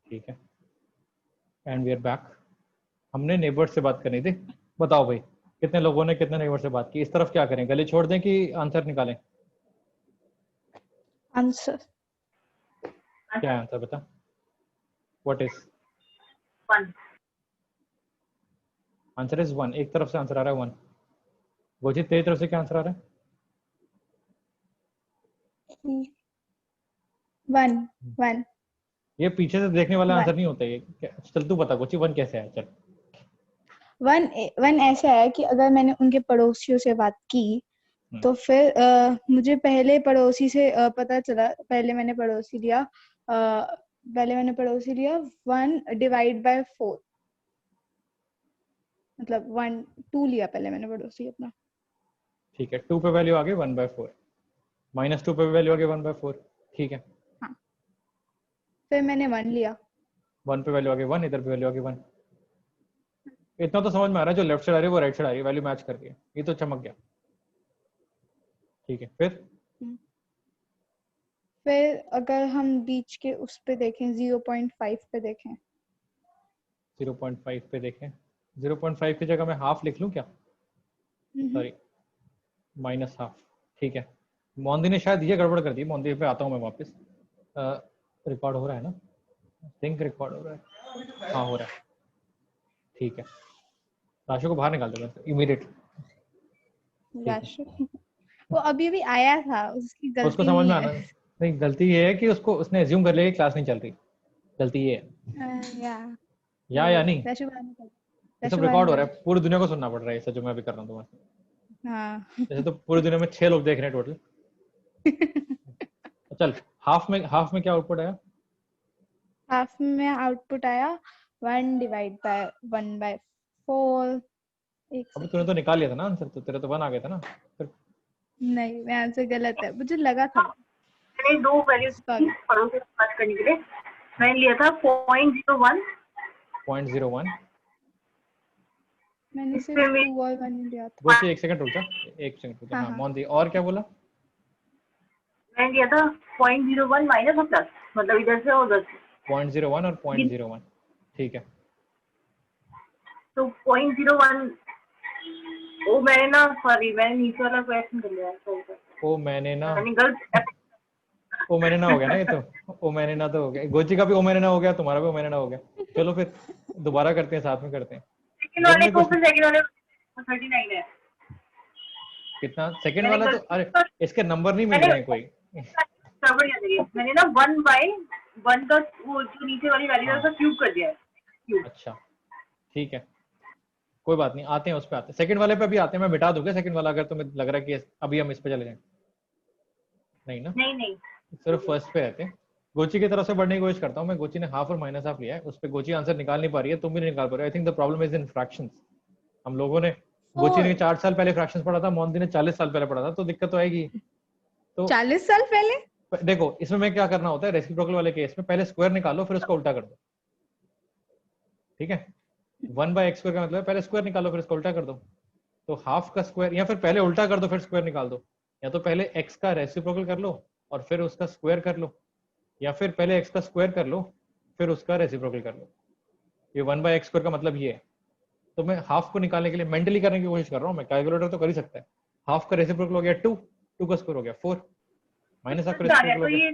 ठीक है, and we are back. हमने नेबर से बात करनी थी। बताओ भाई, कितने लोगों ने कितने नेबर से बात की? इस तरफ क्या करें, गली छोड़ दें कि आंसर निकालें? आंसर क्या है आंसर, बता। What is 1। आंसर? इज 1। एक तरफ से आंसर आ रहा है 1। गोजित तेरी तरफ से क्या आंसर आ रहा है? 1 ये पीछे से देखने वाला One. आंसर नहीं होता ये। चल तू बता गोची, 1 कैसे है? चल 1 ऐसा है कि अगर मैंने उनके पड़ोसियों से बात की तो फिर मुझे पहले पड़ोसी से पता चला, पहले मैंने पड़ोसी लिया 1 डिवाइड बाय 4, मतलब 2 लिया पहले मैंने पड़ोसी अपना। ठीक है, 2 पे वैल्यू आ गई 1/4, -2 पे वैल्यू आ गई 1/4। ठीक है, हाँ, फिर मैंने 1 लिया, 1 पे वैल्यू आ गई 1, इधर पे वैल्यू आ गई 1। इतना तो समझ में आ रहा है, जो लेफ्ट साइड आ रही है वो राइट साइड आ रही है, वैल्यू मैच करके, ये तो चमक गया। ठीक है, फिर अगर हम बीच के उस पे देखें 0.5 पे देखें 0.5 पे देखें, 0.5 की जगह मैं हाफ लिख लूं क्या? Sorry, -half. ठीक है, मोंदी ने शायद ये गड़बड़ कर दी। मोंदी पे आता हूँ मैं वापस। रिकॉर्ड हो रहा है ना? थिंक रिकॉर्ड हो रहा है, हाँ हो रहा है। ठीक है, राशि को बाहर निकाल दो इमीडिएट। राशि वो अभी भी आया था, उसकी उसको गलती समझ में नहीं आना है। नहीं, गलती ये है कि उसने एज्यूम कर लिया कि क्लास नहीं चल रही। गलती ये है, या नहीं? राशि बाहर निकल, ये सब राशि बाहर रिकॉर्ड हो निकल। रहा है, पूरी दुनिया को सुनना पड़ रहा है ये सब जो मैं अभी कर रहा हूँ तुम्हारे। हाँ जैसे तो पूरी दुनिया में 6 लोग देख रहे हैं टोटल। चल, हाफ में क्या आउटपुट आया? हाफ में आउटपुट आया 1 डिवाइड बाय 1/4। अभी तूने तो निकाल लिया था ना आंसर, तो तेरे तो 1 आ गया था ना फिर। नहीं, मैं आंसर गलत है, मुझे लगा था। मैंने 2 वैल्यू पड़ोसी से बात करने के लिए मैंने लिया था 0.01। 0.01। मैंने सिर्फ 2 और 1 लिया था। गोची एक सेकंड रुक जा, एक सेकंड रुक जा। हाँ, मोंदी और क्या बोला? मैंने लिया था 0.01 माइनस और प्लस, मतलब इधर से और उधर से 0.01 और 0.01। ठीक है, तो 0.01 वो मैंने ना, सॉरी मैंने नीचे वाला क्वेश्चन कर लिया। ओ मैंने ना गलत ओ मैंने ना हो गया ना, ये तो ओ मैंने ना तो हो गया। गोची का भी ओ मैंने ना हो गया, तुम्हारा भी ओ मैंने ना हो गया। चलो फिर दोबारा करते हैं, साथ में करते हैं। सेकंड वाले को, फिर सेकंड वाले 39 है। कितना सेकंड वाला? तो अरे इसके नंबर नहीं मिल रहे हैं कोई। मैंने ना 1/1 का वो जो नीचे वाली वैल्यू है उसका क्यूब कर दिया है। अच्छा ठीक है, कोई बात नहीं, आते हैं उस पे, आते हैं सेकंड वाले पे भी आते हैं। मैं मिटा दूंगा सेकंड वाला अगर तुम्हें लग रहा है कि अभी हम इस पे चले जाएं। नहीं ना, नहीं सिर्फ फर्स्ट पे रहते हैं। गोची की तरफ से बढ़ने की कोशिश करता हूँ मैं। गोची ने हाफ और -हाफ लिया है, उस पे गोची आंसर निकाल नहीं पा रही है, तुम भी नहीं निकाल पा रहे हो। I think the problem is in fractions. हम लोगों ने, गोची ने 4 साल पहले फ्रैक्शंस पढ़ा था, मोंदी ने 40 साल पहले पढ़ा था, तो दिक्कत तो आएगी। तो 40 साल पहले देखो इसमें मैं क्या करना होता है, रेसिप्रोकल वाले केस में पहले स्क्वायर निकालो फिर उसका उल्टा कर दो। ठीक है, 1/x² का मतलब है पहले स्क्वायर निकालो फिर इसका उल्टा कर दो। तो हाफ का स्क्वायर, या फिर पहले उल्टा कर दो फिर स्क्वायर निकाल दो, या तो पहले x का रेसिप्रोकल कर लो और फिर उसका स्क्वायर कर लो, या फिर पहले x का स्क्वायर कर लो फिर उसका रेसिप्रोकल कर लो। ये 1/x² का मतलब ये है। तो मैं हाफ को निकालने के लिए मेंटली करने की कोशिश कर रहा हूँ। मैं कैलकुलेटर तो कर ही सकता है। हाफ का रेसिप्रोकल हो गया 2, 2 का स्क्वायर हो गया 4, माइनस हाफ का रेसिप्रोकल हो गया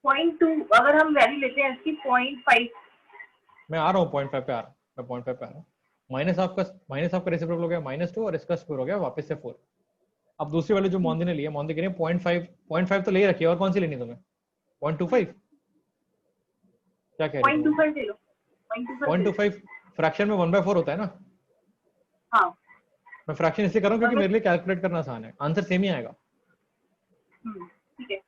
0.2। अगर हम वैल्यू लेते हैं इसकी 0.5, मैं आ रहा हूँ 0.5 पे आ रहा हूँ, मैं 0.5 पे आ रहा हूँ। माइनस हाफ का रेसिप्रोकल हो गया -2 और इसका स्क्वायर हो गया वापस से 4। अब दूसरी वाली जो मोंदी ने लिया, मोंदी कह रही है 0.5 तो ले रखी है, और कौन सी लेनी तुम्हें? 0.25 क्या कह रही हो? 0.25 ले लो। 0.25 फ्रैक्शन में 1/4 होता है ना। हाँ, मैं फ्रैक्शन इसलिए कर रहा हूँ क्योंकि मेरे लिए कैलकुलेट करना आसान है, आंसर सेम ही आएगा। ठीक है।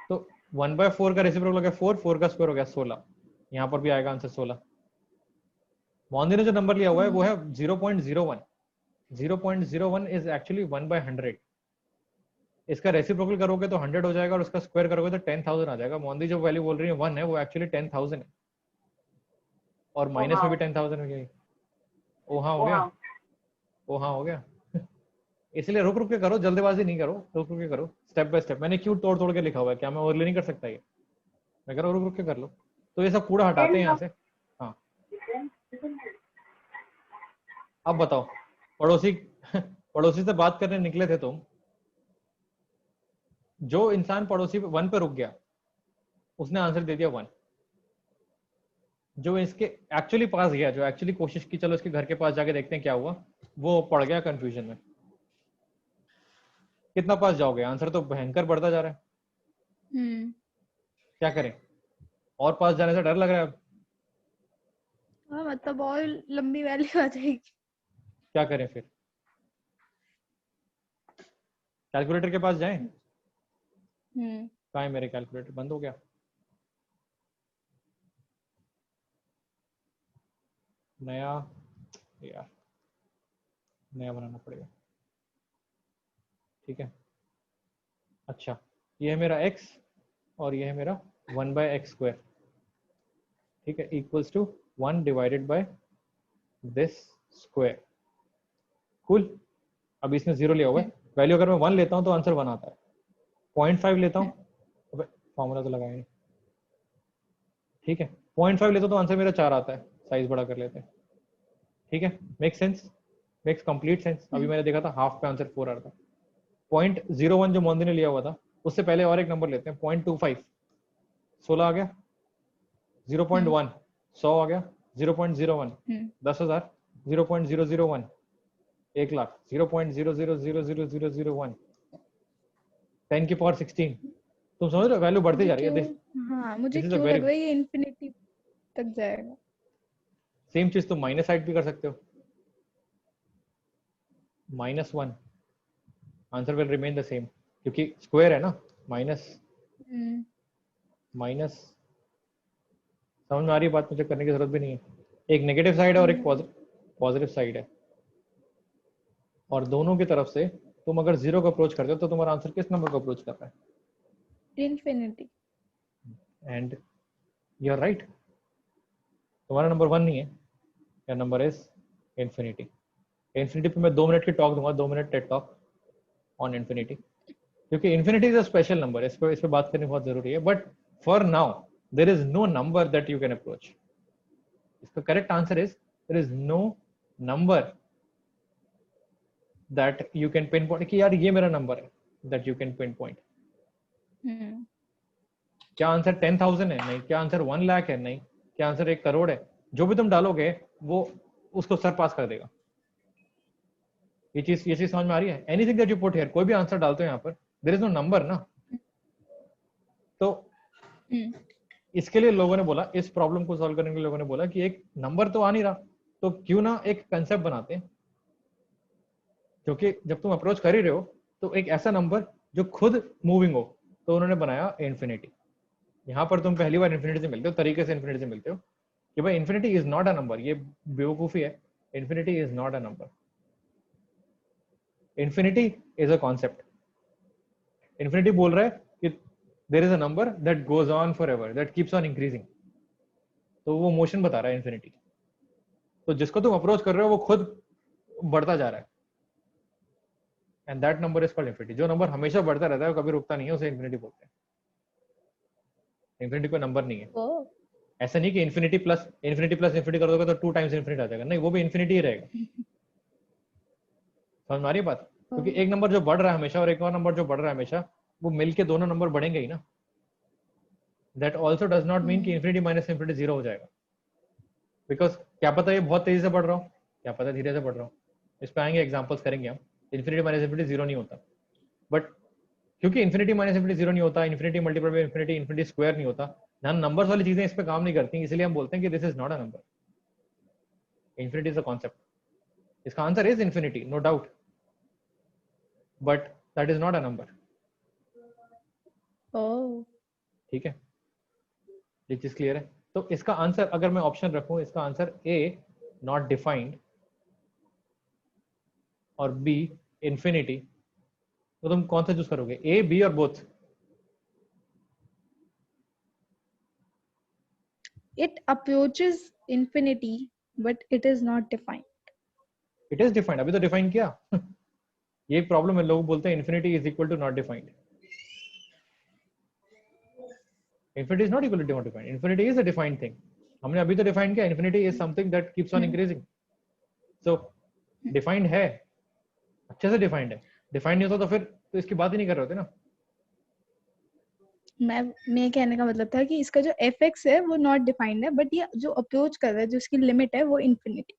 तो 1/4 का रेसिप्रोकल हो गया 4, 4 का स्क्वायर हो गया 16, यहाँ पर भी आएगा आंसर 16। मोंदी ने जो नंबर लिया हुआ है वो है 0.01। 0.01 इज एक्चुअली 1/100। इसका रेसिप्रोकल करोगे तो 100 हो जाएगा और उसका स्क्वायर करोगे तो 10,000 आ जाएगा। मोंदी जो वैल्यू बोल रही है 1 है, वो एक्चुअली 10,000 है, और माइनस में भी 10,000 हो गई। ओ हाँ हो गया, ओ हाँ हो गया। इसलिए रुक रुक के करो, जल्दबाजी नहीं करो, रुक रुक के करो, स्टेप बाय स्टेप। मैंने क्यों तोड़ तोड़ के लिखा हुआ है, क्या मैं ओवरले नहीं कर सकता ये? मैं कह रहा हूँ रुक रुक के कर लो। तो ये सब कूड़ा हटाते हैं यहाँ से। हाँ अब बताओ, पड़ोसी पड़ोसी से बात करने निकले थे तुम, जो इंसान पड़ोसी 1 पे रुक गया उसने आंसर दे दिया 1। जो इसके एक्चुअली पास गया, जो एक्चुअली कोशिश की चलो इसके घर के पास जाके देखते हैं क्या हुआ, वो पड़ गया कंफ्यूजन में। कितना पास जाओगे? आंसर तो भयंकर बढ़ता जा रहा है। क्या करें? और पास जाने से डर लग रहा है अब। हाँ मतलब और लंबी वैल्यू आ जाएगी। क्या करें फिर? कैलकुलेटर के पास जाएं? कहाँ है मेरे कैलकुलेटर? बंद हो गया। नया यार, नया बनाना पड़ेगा। ठीक है, अच्छा ये है मेरा x और ये है मेरा 1/x²। ठीक है, equals to 1 divided by this square. Cool. अब इसने 0 लिया हुआ है, वैल्यू अगर मैं 1 लेता हूँ तो आंसर 1 आता है। 0.5 लेता हूँ, अबे फॉर्मूला तो लगाया नहीं। ठीक है, 0.5 लेता हूँ तो आंसर मेरा 4 आता है। साइज बड़ा कर लेते हैं। ठीक है, make sense, makes complete sense. अभी मैंने देखा था हाफ पे आंसर 4 आ रहा था। 0.01 जो मोदी ने लिया हुआ था, उससे पहले और एक नंबर लेते हैं। 0.25 16 आ गया। 0.1 100 आ गया। 0.01 10,000। 0.001 1 लाख। 0.0000001 10 की पावर 16। तुम समझ रहे हो, वैल्यू बढ़ती जा रही है। हाँ मुझे दिस इज अ क्यों वेरी लग रहा है ये इन्फिनिटी तक जाएगा। सेम चीज तुम माइनस साइड भी कर सकते हो। -1 answer will remain the same, क्योंकि स्क्वायर है ना। माइनस माइनस, समझ में आ रही है बात? मुझे करने की जरूरत भी नहीं है। एक नेगेटिव साइड है और एक पॉजिटिव साइड है, और दोनों की तरफ से तुम अगर 0 को अप्रोच करते हो तो तुम्हारा आंसर किस नंबर को अप्रोच कर रहा है? Infinity. And you are right. तुम्हारा नंबर 1 नहीं है, your number is infinity. Infinity पे मैं 2 मिनट की टॉक दूंगा, 2 minute TED talk on infinity, क्योंकि infinity is a special number. इस पे बात करनी बहुत जरूरी है। But for now there is no number that you can approach. इसका correct answer is there is no number that you can pinpoint कि यार ये मेरा नंबर है, that you can pin point. क्या आंसर 10,000 है? नहीं। क्या आंसर 1 लाख है? नहीं। क्या आंसर 1 करोड़ है? जो भी तुम डालोगे वो उसको सर पास कर देगा। ये चीज समझ में आ रही है? Anything that you put here, कोई भी आंसर डालते हो यहाँ पर, देयर इज नो नंबर ना। तो इसके लिए लोगों ने बोला, इस प्रॉब्लम को सॉल्व करने के लिए लोगों ने बोला कि एक नंबर तो आ नहीं रहा, तो क्यों ना एक कंसेप्ट बनाते हैं, क्योंकि जब तुम अप्रोच कर ही रहे हो तो एक ऐसा नंबर जो खुद मूविंग हो। तो उन्होंने बनाया इन्फिनिटी। यहाँ पर तुम पहली बार इन्फिनिटी से मिलते हो, तरीके से इन्फिनिटी से मिलते हो कि भाई infinity is not a number. ये बेवकूफी है। Infinity is not a number. Infinity is a concept. Infinity बोल रहा है कि there is a number that goes on for ever, that keeps on increasing. तो वो मोशन बता रहा है इन्फिनिटी। तो जिसको तुम अप्रोच कर रहे हो वो खुद बढ़ता जा रहा है, and that number is called infinity. जो नंबर हमेशा बढ़ता रहता है, कभी रुकता नहीं है, उसे इन्फिनिटी बोलते हैं। इन्फिनिटी कोई नंबर नहीं है। ऐसा नहीं कि इन्फिनिटी प्लस इन्फिनिटी कर दोगे तो 2 टाइम्स इन्फिनिटी आ जाएगा। नहीं, वो भी इन्फिनिटी ही रहेगा। समझ में आ रही है बात? क्योंकि एक नंबर जो बढ़ रहा है हमेशा और एक और नंबर जो बढ़ रहा है हमेशा, वो मिलके दोनों नंबर बढ़ेंगे ही ना। That also does not mean कि इन्फिनिटी माइनस इन्फिनिटी 0 हो जाएगा। बिकॉज क्या पता ये बहुत तेजी से बढ़ रहा हो, क्या पता धीरे से बढ़ रहा हो। इस पे आएंगे, एग्जांपल्स करेंगे हम। इन्फिनिटी माइनस इन्फिनिटी 0 नहीं होता, बट क्योंकि इन्फिनिटी माइनस इन्फिनिटी 0 नहीं होता, infinity multiply by infinity infinity square नहीं होता, ध्यान नंबर्स वाली चीजें इस पे काम नहीं करती, इसलिए हम बोलते हैं कि this is not a number. Infinity is a concept. इसका answer is infinity, no doubt, but that is not a number. ठीक है, ये चीज क्लियर है? तो इसका आंसर अगर मैं ऑप्शन रखूं, इसका आंसर ए नॉट डिफाइंड और बी इन्फिनिटी, तो तुम कौन सा चूज करोगे? ए, बी और both? It approaches infinity, but it is not defined. It is defined. अभी तो डिफाइन किया। ये एक प्रॉब्लम है, लोग बोलते हैं infinity is equal to not defined. Infinity is not equal to defined. Infinity is a defined thing. हमने अभी तो डिफाइन किया, infinity is something that keeps on increasing. So defined है, अच्छे से defined है. Defined नहीं होता तो फिर तो इसकी बात ही नहीं कर रहे होते ना. मैं कहने का मतलब था कि इसका जो fx है वो नॉट डिफाइंड है, बट ये जो अप्रोच कर रहा है, जो इसकी लिमिट है वो इन्फिनिटी.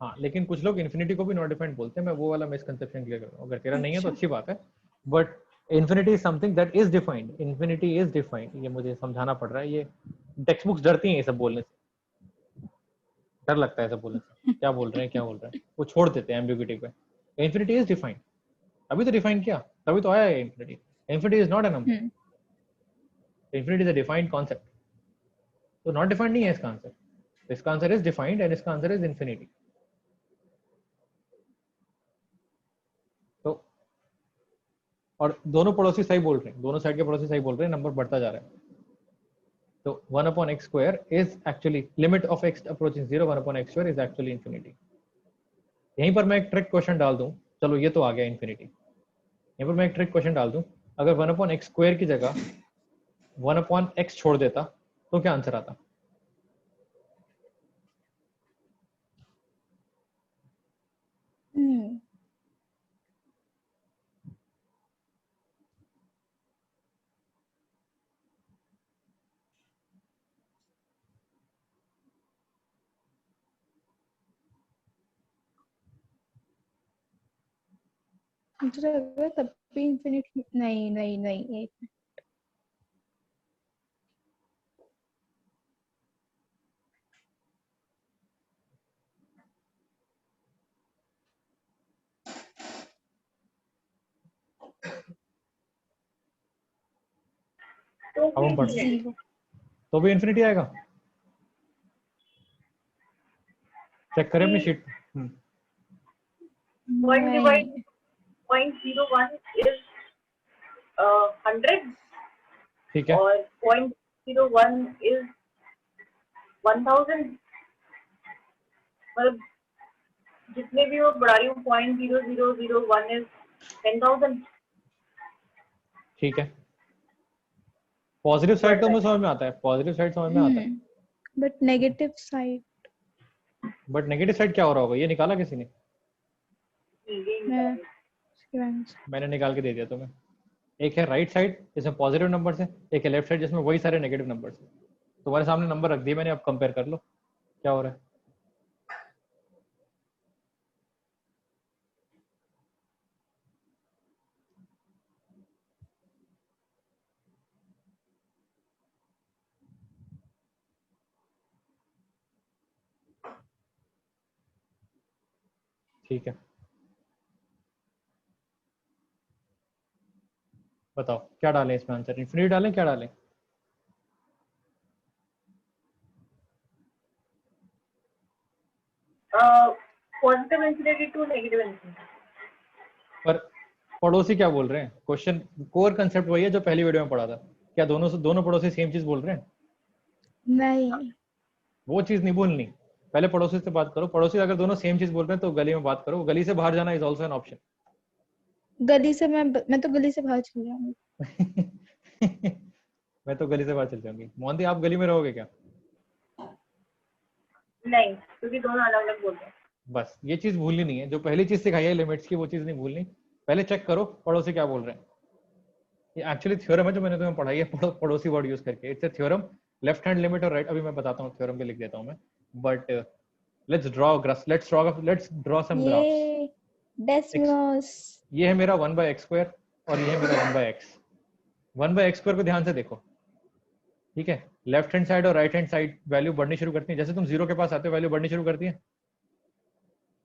हाँ, लेकिन कुछ लोग इन्फिनिटी को भी नॉट डिफाइंड बोलते हैं. मैं वो वाला मिसकंसेप्शन क्लियर कर रहा हूँ. अगर तेरा नहीं है तो अच्छी बात है, but infinity is something that is defined. Infinity is defined. ये मुझे समझाना पड़ रहा है. ये टेक्स्ट बुक्स डरती हैं ये सब बोलने से. डर लगता है सब बोलने से. क्या बोल रहे हैं, वो छोड़ देते हैं एम्बिग्यूटी पे. Infinity is defined. अभी तो डिफाइन किया, तभी तो आया है infinity. Infinity is not a number. Infinity is a defined concept. तो नॉट डिफाइंड नहीं है इसका आंसर. इसका आंसर इज डिफाइंड एंड इसका आंसर इज इन्फिनिटी. तो और दोनों पड़ोसी सही बोल रहे हैं, दोनों साइड के पड़ोसी सही बोल रहे हैं, नंबर बढ़ता जा रहा है. तो 1/x square is actually limit of x approaching 0, 1/x square is actually infinity. यहीं पर मैं एक ट्रिक क्वेश्चन डाल दूं. चलो ये तो आ गया इन्फिनिटी. यहीं पर मैं एक ट्रिक क्वेश्चन डाल दूं. अगर 1/x square की जगह 1/x छोड़ देता तो क्या आंसर आता? मुझे लगा तब भी इन्फिनिटी. नहीं एक तो अब हम पढ़ते हैं. zero. तो भी इन्फिनिटी आएगा. चेक करें अपनी शीट. Point नहीं. divide 0.01 is 100 ठीक है. और 0.01 is 1000. मतलब जितने भी वो बढ़ा रही हूँ 0.0001 is 10,000. ठीक है. पॉजिटिव साइड तो मुझे समझ में आता है. पॉजिटिव साइड समझ में आता है. But negative side. But negative side क्या हो रहा होगा? ये निकाला किसी ने? मैंने निकाल के दे दिया तुम्हें. एक है राइट साइड जिसमें पॉजिटिव नंबर है, एक है लेफ्ट साइड जिसमें वही सारे नेगेटिव नंबर है. तुम्हारे सामने नंबर रख दिए मैंने. अब कंपेयर कर लो क्या हो रहा है. ठीक है, बताओ क्या डालें इसमें आंसर? इन्फिनिटी डालें, क्या डालें? Positive infinity to negative infinity. पर पड़ोसी क्या बोल रहे हैं? क्वेश्चन कोर कंसेप्ट वही है जो पहली वीडियो में पढ़ा था. क्या दोनों पड़ोसी सेम चीज बोल रहे हैं? नहीं. वो चीज नहीं बोलनी. पहले पड़ोसी से बात करो. पड़ोसी अगर दोनों सेम चीज बोल रहे हैं तो गली में बात करो. गली से बाहर जाना इज ऑल्सो एन ऑप्शन. गली से मैं तो गली से बाहर चली जाऊंगी. मैं तो गली से बाहर चल जाऊंगी. मोहंती आप गली में रहोगे क्या? नहीं, क्योंकि दोनों अलग अलग बोलते हैं. बस ये चीज भूलनी नहीं है. जो पहली चीज सिखाई है लिमिट्स की, वो चीज नहीं भूलनी. पहले चेक करो पड़ोसी क्या बोल रहे हैं. ये एक्चुअली थ्योरम है जो मैंने तुम्हें पढ़ाई है पड़ोसी वर्ड यूज करके. It's a theorem. Left hand limit और राइट. अभी मैं बताता हूँ, थ्योरम पे लिख देता हूँ मैं. But let's draw some graphs. Decimals. ये है मेरा 1/x स्क्वायर और ये है मेरा 1/x. 1/x स्क्वायर को ध्यान से देखो. ठीक है. लेफ्ट हैंड साइड और राइट हैंड साइड वैल्यू बढ़नी शुरू करती है. जैसे तुम जीरो के पास आते हो वैल्यू बढ़नी शुरू करती है.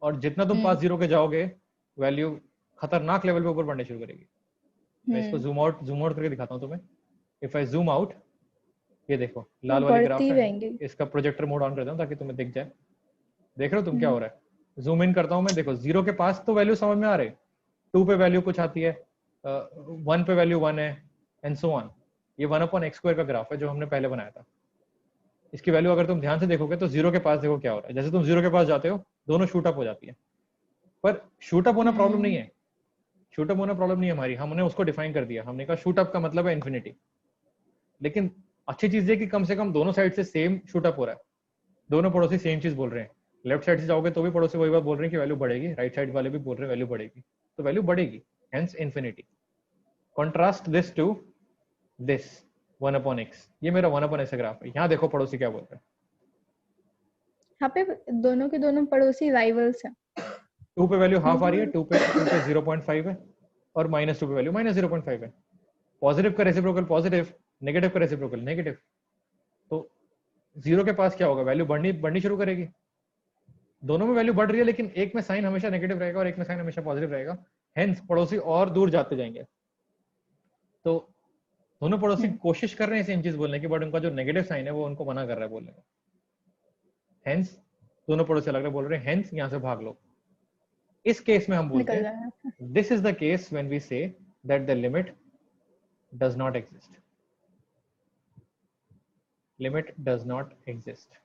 और जितना तुम पास जीरो के जाओगे वैल्यू खतरनाक लेवल पे ऊपर बढ़ने शुरू करेगी. मैं इसको जूम आउट करके दिखाता हूँ तुम्हें. इफ आई जूम आउट, ये देखो लाल वाली ग्राफ है. इसका प्रोजेक्टर मोड ऑन करता हूँ ताकि तुम्हें दिख जाए. देख रहे हो तुम क्या हो रहा है? जूम इन करता हूँ मैं. देखो जीरो के पास तो वैल्यू समझ में आ रही. 2 पे वैल्यू कुछ आती है, 1 पे वैल्यू 1 है एंड सो ऑन. ये 1/x स्क्वायर का ग्राफ है जो हमने पहले बनाया था. इसकी वैल्यू अगर तुम ध्यान से देखोगे तो जीरो के पास देखो क्या हो रहा है. जैसे तुम जीरो के पास जाते हो दोनों शूट अप हो जाती है. पर शूट अप होना प्रॉब्लम नहीं है. शूट अप होना प्रॉब्लम नहीं है हमारी. हमने उसको डिफाइन कर दिया. हमने कहा शूट अप का मतलब है इन्फिनिटी. लेकिन अच्छी चीज है कि कम से कम दोनों साइड से सेम शूट अप हो रहा है, दोनों पड़ोसी सेम चीज बोल रहे हैं। लेफ्ट साइड से जाओगे तो भी पड़ोसी वही बात बोल रहे हैं कि वैल्यू बढ़ेगी, राइट साइड वाले भी बोल रहे हैं वैल्यू बढ़ेगी, तो वैल्यू बढ़ेगी, hence infinity. Contrast this to this 1/x, ये मेरा 1/x ग्राफ है। यहाँ देखो पड़ोसी क्या बोल रहे हैं। यहाँ पे दोनों के दोनों पड़ोसी राइवल्स हैं। 2 पे वैल्यू हाफ आ रही है, 2 पे 0.5 है, और -2 पे वैल्यू -0.5 है। पॉजिटिव का रेसिप्रोकल पॉजिटिव, नेगेटिव का रेसिप्रोकल नेगेटिव, तो 0 के पास क्या होगा, वैल्यू बढ़नी शुरू करेगी। दोनों में वैल्यू बढ़ रही है, लेकिन एक में साइन हमेशा नेगेटिव रहेगा और एक में साइन हमेशा पॉजिटिव रहेगा, हेंस पड़ोसी और दूर जाते जाएंगे। तो दोनों पड़ोसी कोशिश कर रहे हैं सेम चीज बोलने की, बट उनका जो नेगेटिव साइन है वो उनको मना कर रहा है बोलने में, हेंस दोनों पड़ोसी अलग अलग बोल रहे हैं, हेंस यहाँ से भाग लो। इस केस में हम बोलते निकल हैं जाए। This is the case when we say that the limit does not exist, limit does not exist.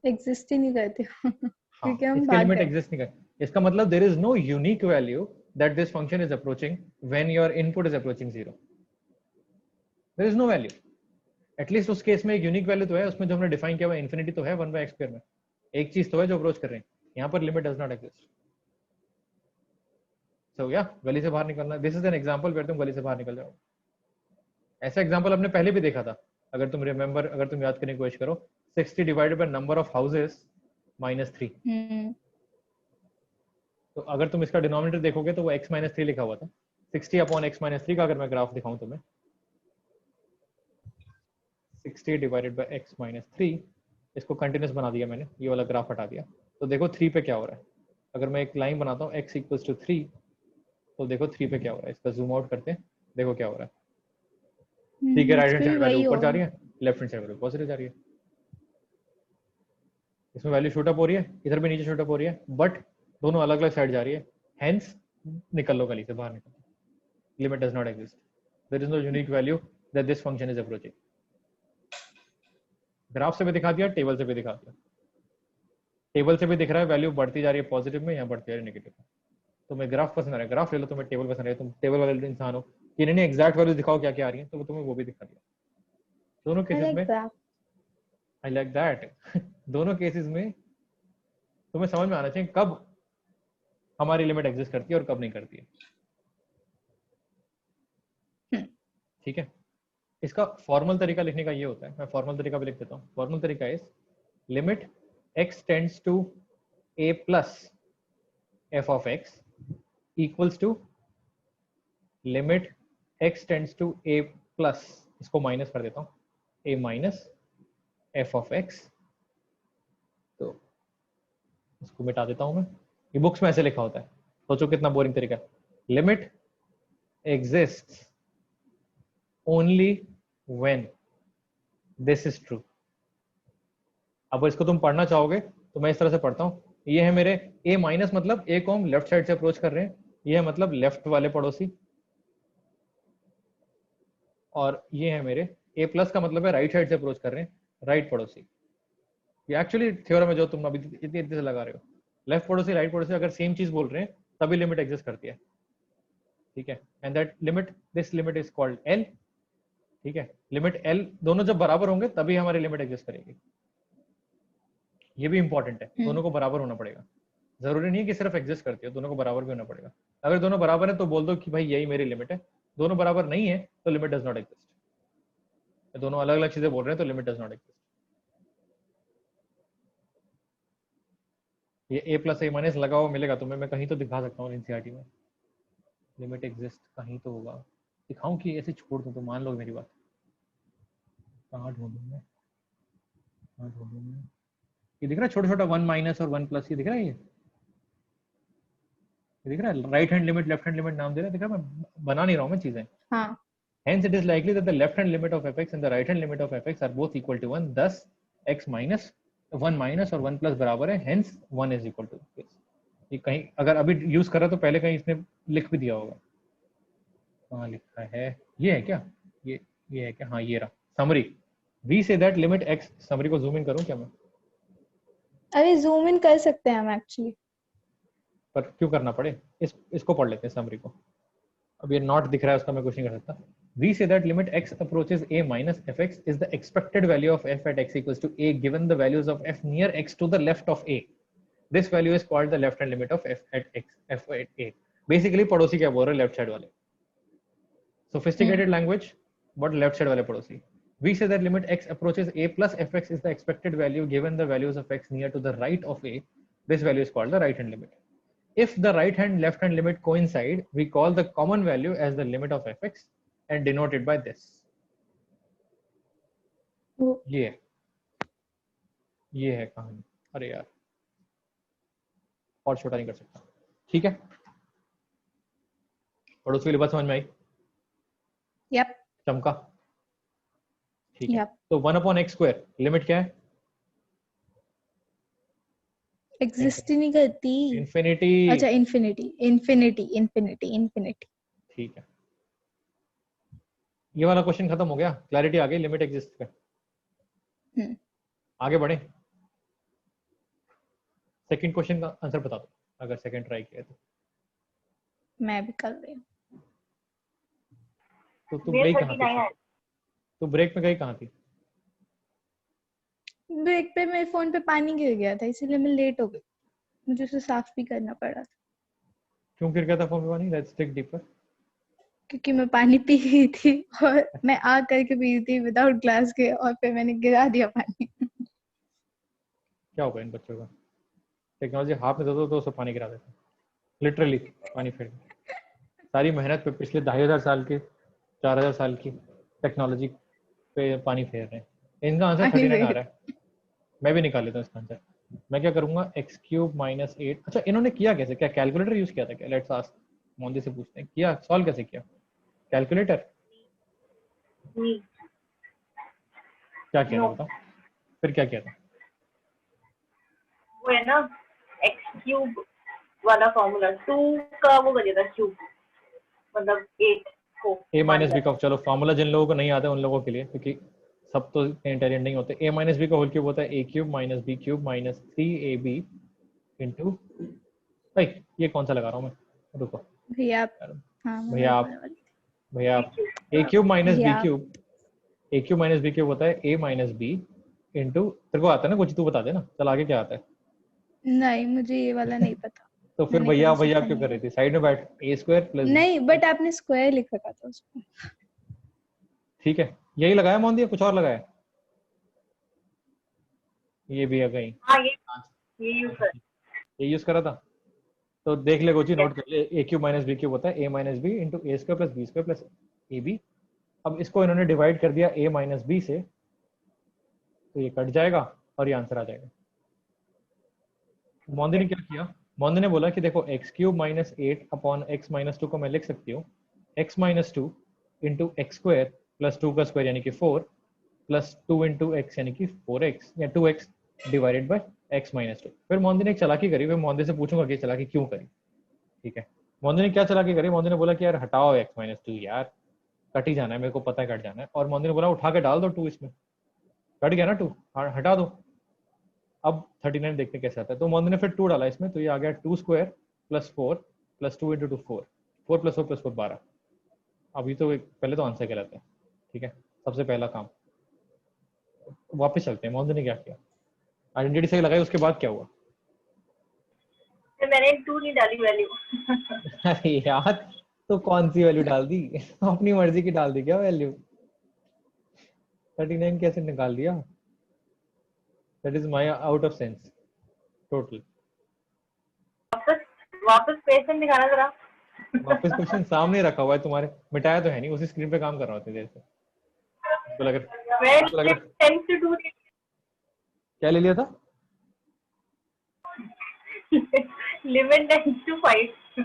Exist ही नहीं करते हाँ, क्योंकि हम इसके भाग लिमिट गए। एग्जिस्ट नहीं कर, इसका मतलब there is no unique value that this function is approaching when your input is approaching 0, there is no value. At least उस केस में एक यूनिक वैल्यू तो है, उसमें जो हमने डिफाइन किया हुआ इन्फिनिटी तो है 1/x² में, एक चीज तो है जो अप्रोच कर रहे हैं। यहाँ पर limit does not exist. So या गली से बाहर निकलना, this is an example where तुम गली से बाहर निकल जाओ। ऐसा एग्जांपल हमने पहले भी देखा था, अगर तुम रिमेंबर, अगर तुम याद करने की कोशिश करो, 60 divided by number of houses -3। तो अगर तुम इसका डिनोमिनेटर देखोगे तो वो x-3 लिखा हुआ था। 60/x-3 का अगर मैं ग्राफ दिखाऊं तुम्हें, 60 डिवाइडेड बाय x-3, इसको कंटिन्यूस बना दिया मैंने, ये वाला ग्राफ हटा दिया, तो देखो 3 पे क्या हो रहा है। अगर मैं एक लाइन बनाता हूँ x = 3, तो देखो 3 पे क्या हो रहा है, इसका जूम आउट करते हैं, देखो क्या हो रहा है। 3 के राइट हैंड साइड वैल्यू ऊपर जा रही है, left hand side value positive जा रही है। इसमें वैल्यू शूट अप हो रही है, इधर भी नीचे शूट अप हो रही है, बट दोनों अलग अलग साइड जा रही है, हेंस निकल लो गली से बाहर निकल, limit does not exist, there is no unique value that this function is approaching. Graph से भी दिखा दिया, टेबल से भी दिखा दिया। टेबल से भी दिख रहा है वैल्यू बढ़ती जा रही है पॉजिटिव में, यहाँ बढ़ती जा रही है नेगेटिव में। तुम्हें ग्राफ पसंद आ रहा है, ग्राफ ले लो। तुम्हें टेबल पसंद है, तुम टेबल वाले इंसान हो कि नहीं एग्जैक्ट वैल्यू दिखाओ क्या क्या आ रही है, तो वो तुम्हें वो भी दिखा दिया। दोनों केसेस में आई लाइक दैट दोनों केसेस में तुम्हें समझ में आना चाहिए कब हमारी लिमिट एग्जिस्ट करती है और कब नहीं करती है। ठीक है, इसका फॉर्मल तरीका लिखने का ये होता है, मैं फॉर्मल तरीका भी लिख देता हूँ। फॉर्मल तरीका is limit x tends to a plus f of x equals to limit x tends to a plus, इसको माइनस कर देता हूँ, a minus f of x। तो इसको मिटा देता हूँ मैं, ये बुक्स में ऐसे लिखा होता है, सोचो कितना बोरिंग तरीका है। Limit exists only when this is true. अब इसको तुम पढ़ना चाहोगे तो मैं इस तरह से पढ़ता हूँ, ये है मेरे a माइनस, मतलब a को हम लेफ्ट साइड से अप्रोच कर रहे हैं, ये है मतलब लेफ्ट वाले पड़ोसी, और ये है मेरे a प्लस का मतलब है राइट साइड से अप्रोच कर रहे हैं, राइट पड़ोसी। ये एक्चुअली थ्योरम है जो तुम अभी इतनी से लगा रहे हो। लेफ्ट पड़ोसी राइट पड़ोसी अगर सेम चीज बोल रहे हैं तभी लिमिट एग्जिस्ट करती है। ठीक है, and that limit, this limit is called L। ठीक है, लिमिट L दोनों जब बराबर होंगे तभी हमारी लिमिट एग्जिस्ट करेगी। ये भी इंपॉर्टेंट है, दोनों को बराबर होना पड़ेगा। जरूरी नहीं है कि सिर्फ एग्जिस्ट करती है, दोनों को बराबर भी होना पड़ेगा। अगर दोनों बराबर है तो बोल दो कि भाई यही मेरी लिमिट है, दोनों बराबर नहीं है तो लिमिट डज नॉट एग्जिस्ट। दोनों अलग अलग चीजें बोल रहे हैं तो लिमिट डज नॉट एग्जिस्ट। ये a प्लस a माइनस लगा हुआ मिलेगा तुम्हें, मैं कहीं तो दिखा सकता हूँ एनसीईआरटी में, लिमिट एग्जिस्ट कहीं तो होगा। दिखाऊं कि ऐसे छोड़ दूं तो मान लो मेरी बात। कहाँ ढूंढूं मैं, कहाँ ढूंढूं मैं? ये दिख रहा है छोटा छोटा 1 माइनस और 1 प्लस, ये दिख रहा है, ये दिख रहा है। Right hand limit left hand limit नाम दे रहा है, दिख रहा है, मैं बना नहीं रहा हूँ मैं चीजें। हाँ। Hence it is likely that the left hand limit of fx and the right hand limit of fx are both equal to 1. Thus x minus 1 minus और 1 प्लस बराबर है, hence 1 is equal to this। ये कहीं अगर अभी use कर रहा तो पहले कहीं इसने लिख भी दिया होगा। कहाँ लिखा है, ये है क्या, ये है क्या, हाँ ये रहा summary. we say that limit x, summary को जूम इन करूं क्या मैं? अरे जूम इन कर सकते हैं हम एक्चुअली, पर क्यों करना पड़े, इसको पढ़ लेते हैं समरी को। अब ये नॉट दिख रहा है उसका मैं कुछ नहीं कर सकता। we say that limit x approaches a minus fx is the expected value of f at x equals to a given the values of f near x to the left of a. This value is called the left hand limit of f at x, f at a. Basically पड़ोसी क्या बोल रहे हैं left side वाले. Sophisticated language, but left side वाले पड़ोसी. We say that limit x approaches a plus fx is the expected value given the values of x near to the right of a. This value is called the right hand limit. If the right hand left hand limit coincide, we call the common value as the limit of fx and denote it by this. ये है कहानी. अरे यार और छोटा नहीं कर सकता. ठीक है, पड़ोसी वाली बात समझ में आई? Yep. चमका. ठीक है. Yep. तो 1/x² लिमिट क्या है? एग्जिस्ट नहीं करती. इंफिनिटी. अच्छा इंफिनिटी. ठीक है, ये वाला क्वेश्चन खत्म हो गया. क्लैरिटी आ गई लिमिट एग्जिस्ट पे. आगे बढ़े. सेकंड क्वेश्चन का आंसर बता दो अगर सेकंड ट्राई किया तो. मैं भी कर रही हूँ. तो तुम गई कहाँ थी? तो ब्रेक में गई कहाँ थी? ब्रेक पे मेरे फोन पे पानी गिर गया था इसलिए मैं लेट हो गई. मुझे उसे साफ भी करना पड़ा था. क्यों गिर गया था फोन पे पानी? Let's take deeper. क्योंकि मैं पानी पी रही थी और मैं आ करके पी रही थी विदाउट ग्लास के और फिर मैंने गिरा दिया पानी. क्या होगा इन बच्चों का? टेक्नोलॉजी हाथ में दे दो तो उससे पानी गिरा देते हैं. लिटरली पानी फेर. सारी मेहनत पे पिछले 2500 साल की 4000 साल की टेक्नोलॉजी पे पानी फेर रहे हैं. इनका आंसर 39 आ रहा है. मैं भी निकाल लेता हूँ इसका आंसर. मैं क्या करूंगा, x³ - 8. अच्छा इन्होंने किया कैसे? क्या कैलकुलेटर यूज किया था क्या? लेट्स आस्क मोंदी से पूछते हैं. किया? सॉल्व कैसे किया? कैलकुलेटर? क्या किया था बताओ? फिर क्या किया था? वो है ना x³ वाला फॉर्मूला 2 का वो कर दिया था क्यूब, मतलब 8 को a - b का. चलो फॉर्मूला जिन लोगों को नहीं आता उन लोगों के लिए, क्योंकि सब तो इंटेलिजेंट नहीं होते. a - b का होल क्यूब होता है a³ - b³ - 3ab इनटू. भाई ये कौन सा लगा रहा हूँ मैं? रुको भैया आप. हाँ भैया आप a³ - b³ होता है a - b इनटू. तेरे को आता है ना कुछ? तू बता दे ना. चल आगे क्या आता है? नहीं मुझे ये वाला नहीं पता. तो फिर मैंने भैया कभी भैया सीखा क्यों नहीं कर रही थी? साइड में बैठ. a² + नहीं बट आपने स्क्वायर लिख रखा था उसको. ठीक है, यही लगाया मोहन दिया, कुछ और लगाया? ये भी है कहीं. हाँ ये यूज करा था. तो देख ले गोची, नोट कर ले. a³ - b³ होता है a - b into a² + b² + ab. अब इसको इन्होंने डिवाइड कर दिया a - b से, तो ये कट जाएगा और ये आंसर आ जाएगा. मोंदी ने क्या किया? मोंदी ने बोला कि देखो x³ - 8 अपॉन x - 2 को मैं लिख सकती हूँ x - 2 इंटू x² + 2 का स्क्वायर यानी कि 4 प्लस 2 इंटू x यानी कि 4x या 2x डिवाइडेड बाय x - 2. फिर मोंदी ने एक चालाकी करी. फिर मोंदी से पूछूंगा कि चालाकी क्यों करी. ठीक है, मोंदी ने क्या चालाकी करी? मोंदी ने बोला कि यार हटाओ x - 2, यार कट ही जाना है, मेरे को पता है कट जाना है. और मोंदी ने बोला उठा के डाल दो 2 इसमें. कट गया ना 2, हटा दो. अब 39 देखते कैसे आता है. तो मोंदी ने फिर 2 डाला इसमें, तो ये आ गया 2² + 4 + 2 इंटू 2 4. 4 + 4 + 4 12. अभी तो पहले तो आंसर कहलाता है. ठीक है, सबसे पहला काम. वापस चलते हैं. मोंदी ने क्या किया? आइडेंटिटी सही लगाई, उसके बाद क्या हुआ? मैंने 2 नहीं डाली वैल्यू. अरे यार तो कौन सी वैल्यू डाल दी? अपनी मर्जी की डाल दी क्या वैल्यू? 39 कैसे निकाल दिया? That is my out of sense total. वापस क्वेश्चन दिखाना जरा. वापस क्वेश्चन सामने रखा हुआ है तुम्हारे. मिटाया तो है नहीं, उसी स्क्रीन पे काम कर रहा होता देर से. तो लग रहा 10 से 2 क्या ले लिया था? Limit 10 to 5.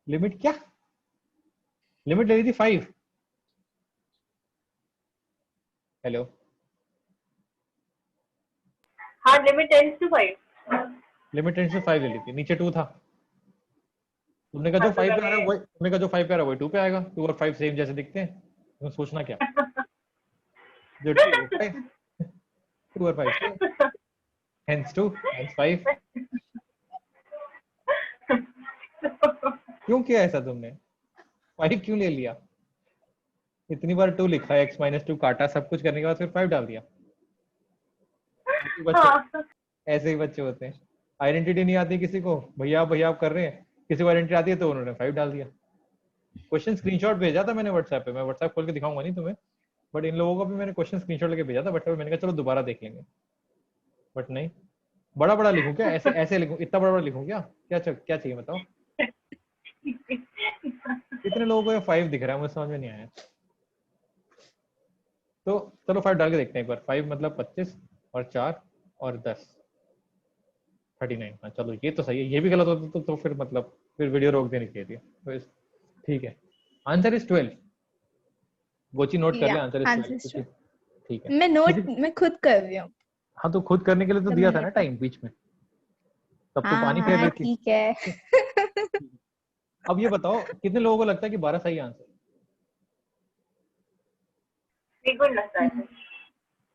लिमिट क्या? लिमिट ले ली थी 5. हेलो. हाँ लिमिट 10 to 5. लिमिट 10 से 5 ले ली थी. नीचे 2 था. तुमने कहा जो 5 पे आ रहा है वही, तुमने कहा जो 5 पे आ रहा है वही 2 पे आएगा. 2 और 5 सेम जैसे दिखते हैं. तुम सोचना क्या? जो 2 और 5 hence 2 hence 5. क्यों किया ऐसा तुमने? 5 क्यों ले लिया? इतनी बार 2 लिखा, x - 2 काटा, सब कुछ करने के बाद फिर 5 डाल दिया। बच्चे हाँ ऐसे ही बच्चे होते हैं। आइडेंटिटी नहीं आती किसी को, भैया आप कर रहे हैं, किसी को आइडेंटिटी आती है तो उन्होंने 5 डाल दिया। क्वेश्चन स्क्रीनशॉट भेजा था मैंने व्हाट्सएप पे, मैं व्हाट्सएप खोल के दिखाऊंगा नहीं तुम्हें, बट इन लोगों को भी मैंने क्वेश्चन स्क्रीनशॉट लेके भेजा था, बट मैंने कहा चलो दोबारा देख लेंगे, बट नहीं। बड़ा बड़ा लिखूं क्या, ऐसे ऐसे लिखूं, इतना बड़ा बड़ा लिखूं क्या, क्या चाहिए बताओ। कितने लोगों को ये 5 दिख रहा है, मुझे समझ में नहीं आया। तो चलो 5 डाल के देखते हैं एक बार। 5 मतलब 25 और 4 और 10 39। हाँ चलो ये तो सही है, ये भी गलत होता तो फिर मतलब फिर वीडियो रोक देनी चाहिए थी। तो ठीक है, आंसर इज 12। गोची नोट कर ले, आंसर इज 12। ठीक है, मैं खुद कर रही हूँ। हाँ तो खुद करने के लिए तो जब दिया था मैंने ना टाइम बीच में, तब तो पानी फेर हाँ रही थी। ठीक है। अब ये बताओ कितने लोगों को लगता है कि 12 सही आंसर? बिल्कुल लगता है।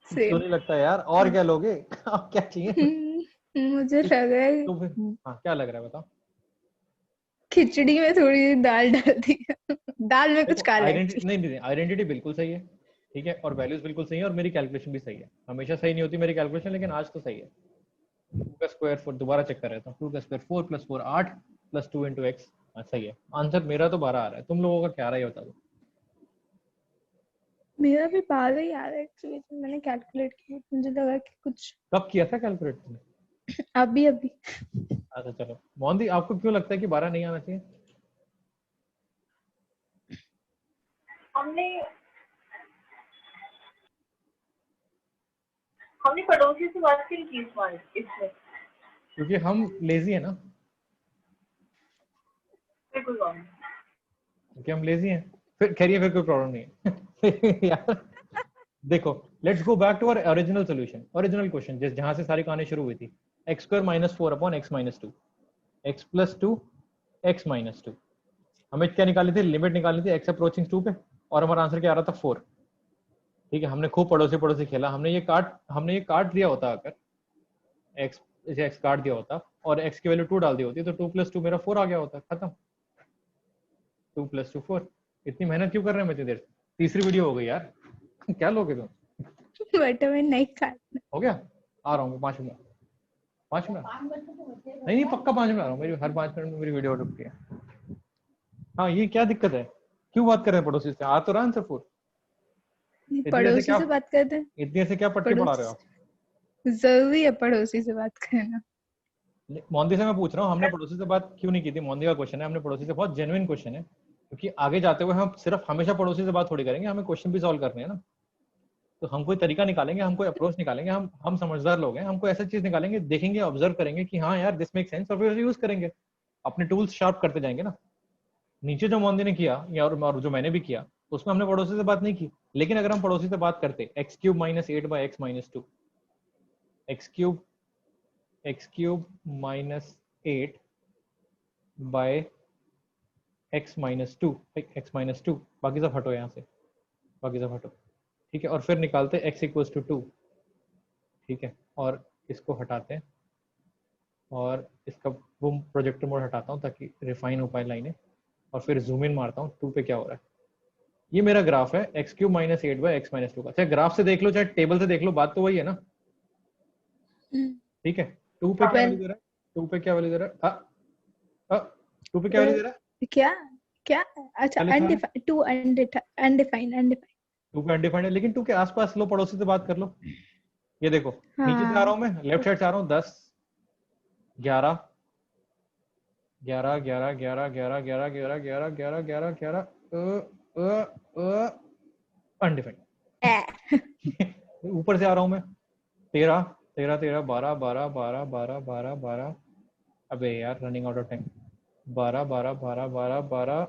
क्यों नहीं लगता यार, और क्या लोगे? अब क्या चाहिए? मुझे लग रहा है तो फिर हाँ क्या लग रहा है बताओ। खिचड़ी में थोड़ी दाल डाल दी। दाल में कुछ देखो काला आइडेंटिटी एक्चुअली। नहीं, आइडेंटिटी बिल्कुल सही है, ठीक है, और वैल्यूज बिल्कुल सही है, और मेरी कैलकुलेशन भी सही है। हमेशा सही नहीं होती मेरी कैलकुलेशन, लेकिन आज तो सही है। 2 का स्क्वायर 4, दोबारा चेक कर रहा हूँ। 2 का स्क्वायर 4 + 4 8 + 2 × x, सही है आंसर। मेरा तो 12 आ रहा है, तुम लोगों का क्या आ रहा है ये बता दो। मेरा भी 12 ही आ रहा है एक्चुअली, तो मैंने कैलकुलेट किया, मुझे लगा कि कुछ कब किया था कैलकुलेट तुमने? अभी अभी। अच्छा चलो, मोहन दी आपको क्यों लगता है कि 12 नहीं आना चाहिए? हमने पड़ोसी से बात क्यों की इसमें? क्योंकि हम लेजी है ना, कोई बात नहीं। क्योंकि हम लेजी हैं। फिर खैरिए, फिर कोई प्रॉब्लम नहीं है। यार देखो, let's go back to our original solution, original question जहां से सारी कहानी शुरू हुई थी। x² - 4 / x - 2, x + 2 x - 2। हमें क्या निकाली थी, लिमिट निकालनी थी x अप्रोचिंग 2 पे, और हमारा आंसर क्या आ रहा था 4। ठीक है, हमने खूब पड़ोसी पड़ोसी खेला, हमने ये काट दिया होता, अगर x इसे x काट दिया होता और x की वैल्यू 2 डाल दी होती तो 2 + 2 मेरा 4 आ गया होता, खत्म। 2 + 2 4। इतनी मेहनत क्यों कर रहे हैं इतनी देर से? तीसरी वीडियो हो गई यार। क्या लोगे तुम? बट मैं नहीं खाती। हो गया, आ रहा हूँ 5 मिनट। 5 मिनट नहीं नहीं, पक्का 5 मिनट आ रहा हूँ, मेरी हर 5 मिनट में मेरी वीडियो रुकती है। हाँ ये क्या दिक्कत है, क्यों बात कर रहे हैं पड़ोसी से? आ तो रहा आंसर 4। पड़ोसी से बात करते हैं। इतनी ऐसे क्या पट्टी पढ़ा रहे हो आप? जरूरी है पड़ोसी से बात करना। मोदी से मैं पूछ रहा हूँ, हमने पड़ोसी से बात क्यों नहीं की थी? मोदी का क्वेश्चन है, हमने पड़ोसी से, बहुत जेन्युइन क्वेश्चन है, क्योंकि आगे जाते हुए हम सिर्फ हमेशा पड़ोसी से बात थोड़ी करेंगे, हमें क्वेश्चन भी सॉल्व करने हैं ना। तो हम कोई तरीका निकालेंगे, हम कोई अप्रोच निकालेंगे, हम समझदार लोग हैं, हमको ऐसा चीज निकालेंगे, देखेंगे, ऑब्जर्व करेंगे कि हाँ यार दिस मेक सेंस, और फिर यूज करेंगे, अपने टूल्स शार्प करते जाएंगे ना। नीचे जो मोदी ने किया या और जो मैंने भी किया, उसमें हमने पड़ोसी से बात नहीं की। लेकिन अगर हम पड़ोसी से बात करते, x³ - 8 / x - 2, x³ - 8 by x - 2, बाकी सब हटो यहाँ से, बाकी सब हटो, ठीक है, और फिर निकालते x = 2, ठीक है, और इसको हटाते हैं, और इसका वो प्रोजेक्टर मोड हटाता हूँ ताकि रिफाइन हो पाए लाइनें, और फिर जूम इन मारता हूँ 2 पे क्या हो रहा है। ये मेरा ग्राफ है x³ - 8 by x - 2 का, चाहे ग्राफ से देख लो चाहे टेबल से देख लो, बात तो वही है ना। ठीक है, 2 पे क्या वैल्यू दे रहा है, 2 पे क्या वैल्यू दे रहा है, 2 पे क्या वैल्यू दे रहा है, क्या क्या अच्छा, क्या लिखा है? अनडिफाइंड 2 पे अनडिफाइंड है, लेकिन 2 के आसपास लो, पड़ोसी से बात कर लो। ये देखो, नीचे से आ रहा हूँ मैं, लेफ्ट साइड से आ रहा हूँ, 10 11 11 11 11 11 11 11 11 11 11 11 अनडिफाइंड। ऊपर से आ रहा हूँ मैं, 13 13 13 12 12 12 12 12 12, अबे यार running out of time, 12 12 12 12 12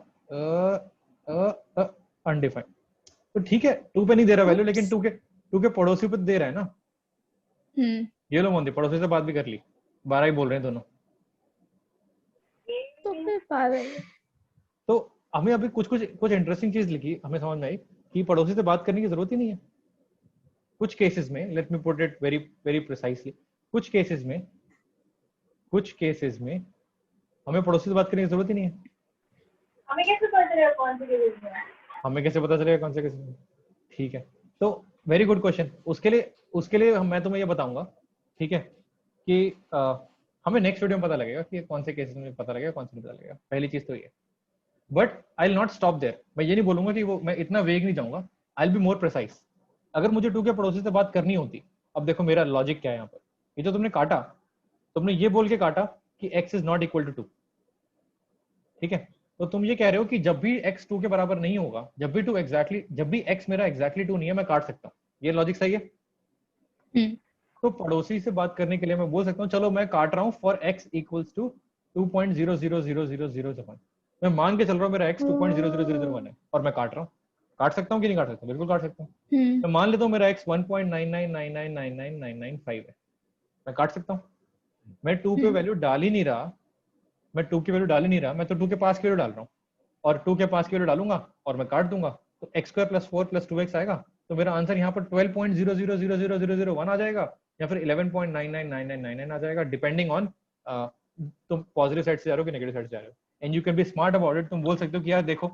undefined. तो ठीक है, 2 पे नहीं दे रहा वैल्यू, लेकिन 2 के पड़ोसी पे दे रहा है ना। ये लो मोदी, पड़ोसी से बात भी कर ली, 12 ही बोल रहे हैं दोनों। तो फिर 12 तो हमें अभी कुछ इंटरेस्टिंग चीज लिखी, हमें समझ में आई कि पड़ोसी से बात करने की जरूरत ही नहीं है। कुछ केसेस में, late me put it very very precisely, कुछ केसेस में हमें पड़ोसी से बात करने की जरूरत ही नहीं है। हमें कैसे पता चलेगा कौन से केस में? हमें कैसे पता चलेगा कौन से केसेस में? ठीक है, तो वेरी गुड क्वेश्चन। उसके लिए मैं तुम्हें ये बताऊंगा, ठीक है, कि हमें नेक्स्ट वीडियो में पता लगेगा कि कौन से केसेस में पता लगेगा, कौन से नहीं पता लगेगा। पहली चीज तो ये, but I will not stop there. मैं ये नहीं बोलूंगा कि वो, मैं इतना वेग नहीं जाऊंगा, I will be more precise. अगर मुझे 2 के पड़ोसी से बात करनी होती, अब देखो मेरा लॉजिक क्या है यहाँ पर। ये जो तुमने काटा, तुमने ये बोल के काटा कि x is not equal to 2, ठीक है, तो तुम ये कह रहे हो कि जब भी x 2 के बराबर नहीं होगा, जब भी जब भी x मेरा एग्जैक्टली 2 नहीं है, मैं काट सकता हूँ। ये लॉजिक सही है? तो पड़ोसी से बात करने के लिए मैं बोल सकता हूँ चलो मैं काट रहा हूँ फॉर x इक्वल्स टू 2.0000001। मैं मान के चल रहा हूँ मेरा x 2.00001 है और मैं काट रहा हूँ। काट सकता हूँ कि नहीं काट सकता? बिल्कुल काट सकता हूँ। मैं मान लेता हूँ मेरा x 1.999999995 है, मैं काट सकता हूँ। मैं 2 पे वैल्यू डाल ही नहीं रहा, मैं 2 की वैल्यू डाल ही नहीं रहा, मैं तो 2 के पास की वैल्यू डाल रहा हूँ, और 2 के पास की वैल्यू डालूंगा और मैं काट दूंगा, तो x square plus 4 plus 2x आएगा। तो मेरा आंसर यहाँ पर 12.0000001 आ जाएगा, या फिर 11.999999 आ जाएगा, डिपेंडिंग ऑन तुम पॉजिटिव साइड से जा रहे हो कि नेगेटिव साइड से जा रहे हो। And you can be smart about it. तुम बोल सकते हो कि यार देखो,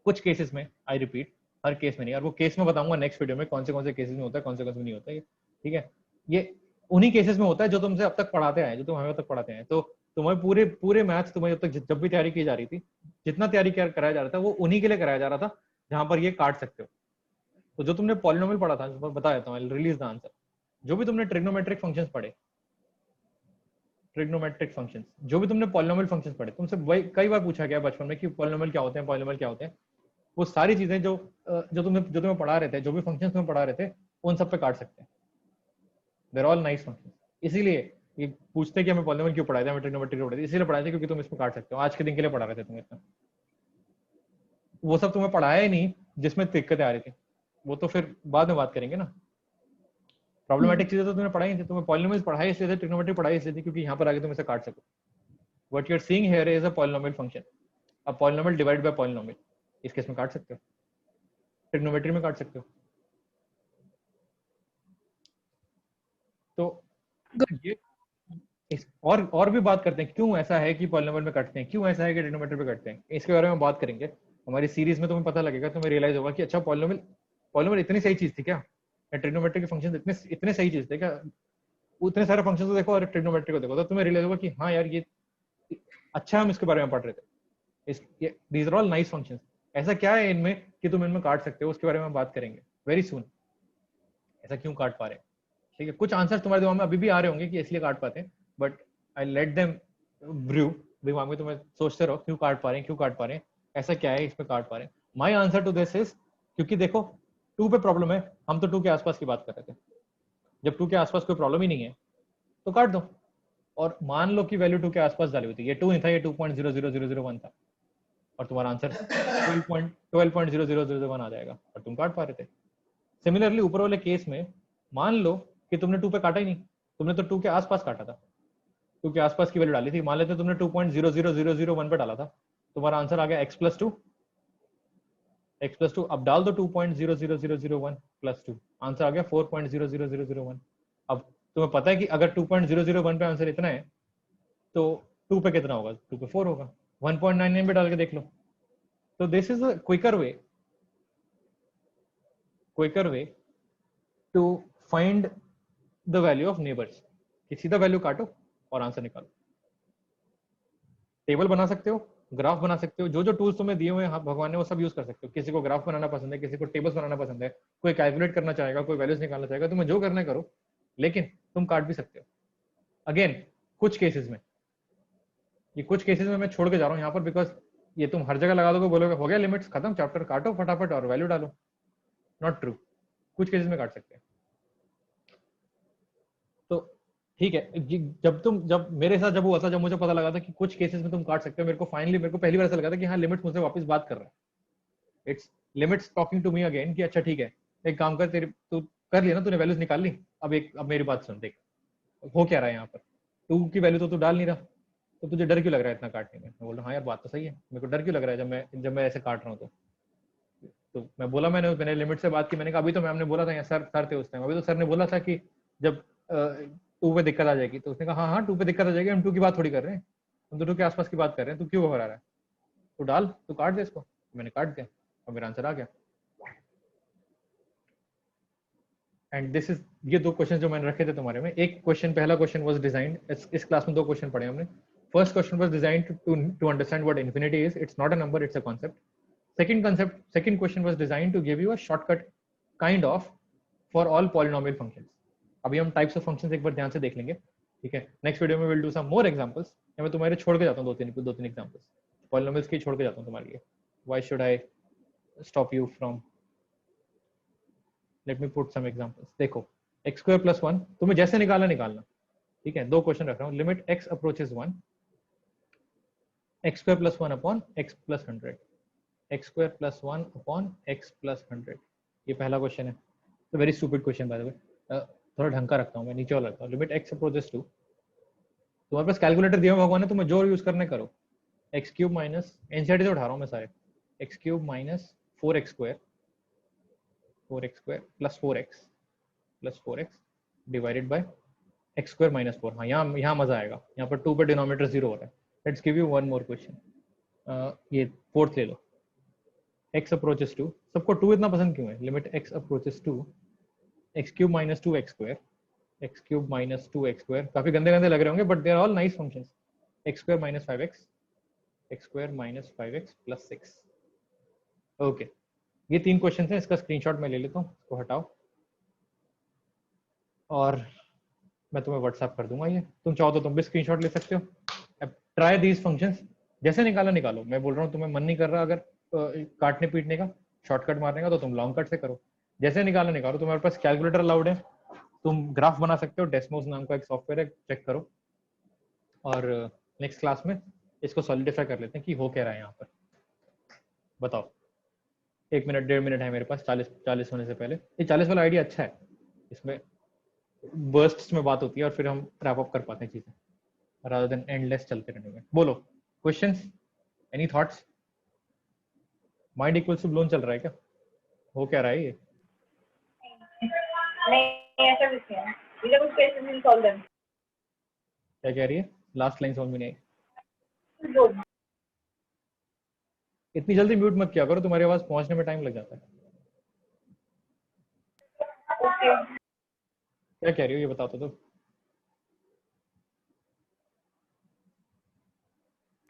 कुछ केसेस में, आई रिपीट, हर केस में नहीं, और वो केस में बताऊंगा नेक्स्ट वीडियो में कौन से केसेस में होता है, कौन से नहीं होता है, ठीक है। ये उन्हीं केसेस में होता है जो तुमसे अब तक पढ़ाते आए, जो तुम हमें अब तक पढ़ाते हैं। तो तुम्हें पूरे मैथ्स तुम्हें जब भी तैयारी की जा रही थी, जितना तैयारी कराया जा रहा था, वो उन्हीं के लिए कराया जा रहा था जहां पर ये काट सकते हो। तो जो तुमने पॉलिनोमियल पढ़ा था, बता देता हूँ, रिलीज द आंसर। जो भी तुमने ट्रिग्नोमेट्रिक फंक्शंस पढ़े, ट्रिग्नोमेट्रिक फंक्शंस, जो भी तुमने पॉलिनोमियल फंक्शंस पढ़े, तुमसे कई बार पूछा गया बचपन में कि पॉलिनोमियल क्या होते हैं, पॉलिनोमियल क्या होते हैं। वो सारी चीजें जो तुम्हें पढ़ा रहे थे, जो भी फंक्शंस तुम्हें पढ़ा रहे थे, उन सब पे काट सकते हैं। They're all nice functions. इसीलिए ये पूछते कि हमें पॉलिनोमियल क्यों पढ़ाए थे, हमें ट्रिग्नोमेट्री क्यों पढ़ाए थे, इसीलिए पढ़ाए थे क्योंकि तुम इसमें काट सकते हो। आज के दिन के लिए पढ़ा रहे थे तुम्हें इतना। वो सब तुम्हें पढ़ाया ही नहीं जिसमें दिक्कतें आ रही थी, वो तो फिर बाद में बात करेंगे ना। प्रॉब्लमेटिक चीजें तो तुमने पढ़ाई थी, तुम्हें पॉलिनोमियल पढ़ाई इसलिए थे, ट्रिग्नोमेट्री पढ़ाई इसलिए थी क्योंकि यहाँ पर आगे तुम इसे काट सको। What you are seeing here is a polynomial function, a polynomial divide by polynomial. इस केस में काट सकते हो, ट्रिग्नोमेट्री में काट सकते हो। तो ये और भी बात करते हैं क्यों ऐसा है कि पॉलिनोमियल में कटते हैं, क्यों ऐसा है कि ट्रिग्नोमेट्री में कटते हैं, इसके बारे में बात करेंगे हमारी सीरीज में। तुम्हें पता लगेगा, तुम्हें रियलाइज होगा कि अच्छा पॉलिनोमियल इतनी सही चीज थी क्या, ट्रिग्नोमेट्री के फंक्शन इतने सही चीज थे क्या। उतने सारे फंक्शन को देखो और ट्रिग्नोमेट्री को देखो, तो तुम्हें रियलाइज होगा कि हाँ यार ये अच्छा, हम इसके बारे में पढ़ रहे थे। These are all nice functions. ऐसा क्या है इनमें कि तुम इनमें काट सकते हो, उसके बारे में बात करेंगे वेरी सुन। ऐसा क्यों काट पा रहे हैं, ठीक है। कुछ आंसर तुम्हारे दिमाग में अभी भी आ रहे होंगे कि इसलिए काट पाते हैं, but I let them brew दिमाग में। तुम्हें सोचते रहो क्यों काट पा रहे हैं, क्यों काट पा रहे हैं, ऐसा क्या है इसमें काट पा रहे हैं। My answer to this is, क्योंकि देखो 2 पे प्रॉब्लम है, हम तो 2 के आसपास की बात कर रहे थे। जब 2 के आसपास कोई प्रॉब्लम ही नहीं है तो काट दो। और मान लो कि वैल्यू 2 के आसपास डाली हुई थी, ये 2 नहीं था, ये 2.00001 था, और तुम्हारा आंसर 12.00001 आ जाएगा, और तुम काट पा रहे थे। सिमिलरली ऊपर वाले केस में मान लो कि तुमने 2 पे काटा ही नहीं, तुमने तो 2 के आसपास काटा था, 2 के आसपास की वैल्यू डाली थी। मान लेते तुमने 2.00001 पे डाला था, तुम्हारा आंसर आ गया x प्लस 2। अब डाल दो 2.00001 प्लस 2, आंसर आ गया 4.00001। अब तुम्हें पता है कि अगर 2.001 पे आंसर इतना है तो 2 पे कितना होगा, 2 पे 4 होगा। 1.99 पे डाल के देख लो। तो this is a quicker way to find the value of neighbours, कि सीधा वैल्यू काटो और आंसर निकालो। टेबल बना सकते हो, ग्राफ बना सकते हो, जो टूल्स तुम्हें दिए हुए हैं भगवान ने वो सब यूज कर सकते हो। किसी को ग्राफ बनाना पसंद है, किसी को टेबल्स बनाना पसंद है, कोई कैलकुलेट करना चाहेगा, कोई वैल्यूज निकालना चाहेगा, तुम्हें जो करना है करो, लेकिन तुम काट भी सकते हो। अगेन कुछ केसेस में, ये कुछ केसेस में मैं छोड़ के जा रहा हूँ यहाँ पर, बिकॉज ये तुम हर जगह लगा दोगे, बोलोगे हो गया लिमिट्स खत्म, चैप्टर काटो फटाफट और वैल्यू डालो। नॉट ट्रू, कुछ केसेस में काट सकते हैं। तो ठीक है, जब मेरे साथ जब हुआ था, जब मुझे पता लगा था कि कुछ केसेस में तुम काट सकते हो, मेरे को पहली बार ऐसा लगा था कि हाँ लिमिट्स मुझसे वापस बात कर रहा है, it's limits talking to me again, कि अच्छा ठीक है, एक काम कर, तू कर लिया ना, तूने वैल्यूज निकाल ली, अब मेरी बात सुन, देख हो क्या रहा है यहाँ पर। 2 की वैल्यू तो तू डाल नहीं रहा, तो तुझे डर क्यों लग रहा है इतना काटने में। मैं बोल रहा हाँ यार बात तो सही है, मेरे को डर क्यों लग रहा है जब मैं ऐसे काट रहा हूँ। तो मैं बोला, मैंने लिमिट से बात की, मैंने कहा अभी तो मैम ने बोला था, सर थे उस टाइम, अभी तो सर ने बोला था कि जब 2 पे दिक्कत आ जाएगी। तो उसने कहा हाँ 2 पे दिक्कत आ जाएगी, हम 2 की बात थोड़ी कर रहे हैं, हम तो 2 के आसपास की बात कर रहे हैं, तू क्यों घबरा रहा है, तू डाल, तू काट दे इसको। मैंने काट दिया, अब मेरा आंसर आ गया। एंड दिस इज, ये दो क्वेश्चन जो मैंने रखे थे तुम्हारे में, एक क्वेश्चन, पहला क्वेश्चन वाज डिजाइंड, इस क्लास में दो क्वेश्चन पढ़े हमने। First question was designed to understand what infinity is, it's not a number, it's a concept. Second question was designed to give you a shortcut kind of for all polynomial functions. अभी हम types of functions एक बार ध्यान से देख लेंगे, ठीक है। Next video में will do some more examples. मैं तुम्हारे छोड़ के जाता हूँ दो तीन एग्जांपल्स पॉलिनोमियल्स की छोड़ के जाता हूँ तुम्हारे लिए। Why should I stop you from, let me put some examples. देखो x स्क्वायर प्लस 1 तुम्हें जैसे निकालना, ठीक है। दो क्वेश्चन रख रहा हूँ। Limit x approaches 1, x square plus 1 upon x plus 100, x square plus 1 upon x plus 100, ये पहला क्वेश्चन है। तो very stupid question by the way, थोड़ा ढंग का रखता हूँ मैं, नीचे वाला रखता हूँ। लिमिट x अप्रोचेस 2, तुम्हारे पास कैलकुलेटर दिया हुआ भगवान ने, तुम्हें जो यूज करने करो। एक्स क्यूब माइनस, एनसीईआरटी से उठा रहा हूँ मैं सारे, x cube minus 4x square plus 4x divided by x square minus 4। हाँ, यहाँ मजा आएगा, यहाँ पर 2 पे डिनोमिनेटर 0 हो रहा है। Let's give you one more question, ये फोर्थ ले लो। x अप्रोचेस 2, सबको 2 इतना पसंद क्यों है? Limit x approaches 2, x cube minus 2x square, काफी गंदे गंदे लग रहे होंगे but they are all nice functions. X square minus 5x plus 6। Okay, ये तीन क्वेश्चन हैं, इसका स्क्रीनशॉट मैं ले लेता हूँ, इसको हटाओ और मैं तुम्हें व्हाट्सएप कर दूंगा। ये तुम चाहो तो तुम भी स्क्रीनशॉट ले सकते हो। अब ट्राई दीज फंक्शंस, जैसे निकालो। मैं बोल रहा हूँ तुम्हें मन नहीं कर रहा अगर काटने पीटने का, शॉर्टकट मारने का, तो तुम लॉन्ग कट से करो। जैसे निकालो। तुम्हारे पास कैलकुलेटर अलाउड है, तुम ग्राफ बना सकते हो, डेस्मोस नाम का एक सॉफ्टवेयर है, चेक करो। और नेक्स्ट क्लास में इसको सॉलिडिफाई कर लेते हैं कि हो क्या रहा है यहाँ पर। बताओ, 1 मिनट 1.5 मिनट है मेरे पास 40 होने से पहले। ये 40 वाला आइडिया अच्छा है, इसमें बर्स्ट्स में बात होती है और फिर हम रैप अप कर पाते हैं चीजें, rather than endless चलते रहने में। बोलो questions, any thoughts? Mind equals to blown चल रहा है क्या? हो क्या रहा है ये? नहीं, ऐसा कुछ नहीं है। ये कुछ केसेस विल सॉल्व देम। क्या कह रही है? लास्ट लाइन समझ में नहीं आई। गुड। इतनी जल्दी म्यूट मत किया करो, तुम्हारी आवाज पहुंचने में टाइम लग जाता है। ओके। क्या कह रही हो ये बताओ तो।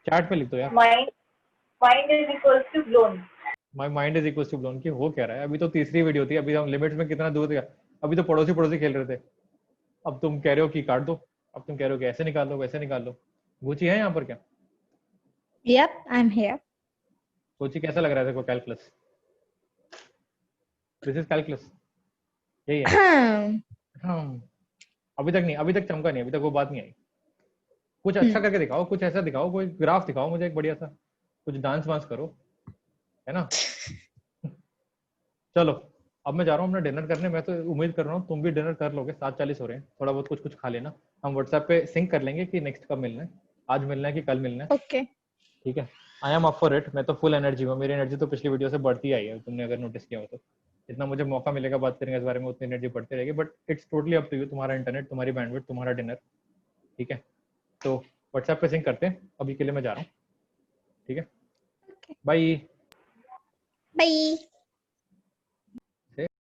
चैट पे लिख दो यार। Mind is equals to blown. My mind is equals to blown की हो क्या रहा है? अभी तो तीसरी वीडियो थी, अभी हम लिमिट्स में कितना दूर थे। अभी तो पड़ोसी खेल रहे थे, अब तुम कह रहे हो कि काट दो, अब तुम कह रहे हो कि ऐसे निकाल लो वैसे निकाल लो। गुची है यहाँ पर क्या? Yep, I'm here. गुची कैसा लग रहा है देखो कैलकुलस? दिस इज कैलकुलस, यही है। अभी तक चमका नहीं, अभी तक वो बात नहीं आई। कुछ अच्छा करके दिखाओ, कुछ ऐसा दिखाओ, कोई ग्राफ दिखाओ मुझे एक बढ़िया सा, कुछ डांस वांस करो, है ना। चलो अब मैं जा रहा हूँ अपना डिनर करने। मैं तो उम्मीद कर रहा हूँ तुम भी डिनर कर लोगे, 7:40 हो रहे हैं, थोड़ा बहुत कुछ खा लेना। हम व्हाट्सएप पे सिंक कर लेंगे कि नेक्स्ट कब मिलना है, आज मिलना है कि कल मिलना है। Okay. ठीक है, I am up for it. मैं तो फुल एनर्जी हूँ, मेरी एनर्जी तो पिछली वीडियो से बढ़ती आई है, तुमने अगर नोटिस किया हो तो। जितना मुझे मौका मिलेगा बात करेंगे इस बारे में, उतनी एनर्जी बढ़ती रहेगी। But it's totally up to you, तुम्हारा इंटरनेट, तुम्हारी बैंडविड्थ, तुम्हारा डिनर। ठीक है, तो व्हाट्सएप पे सिंक करते हैं, अभी के लिए मैं जा रहा हूँ। ठीक है, बाय। Bye.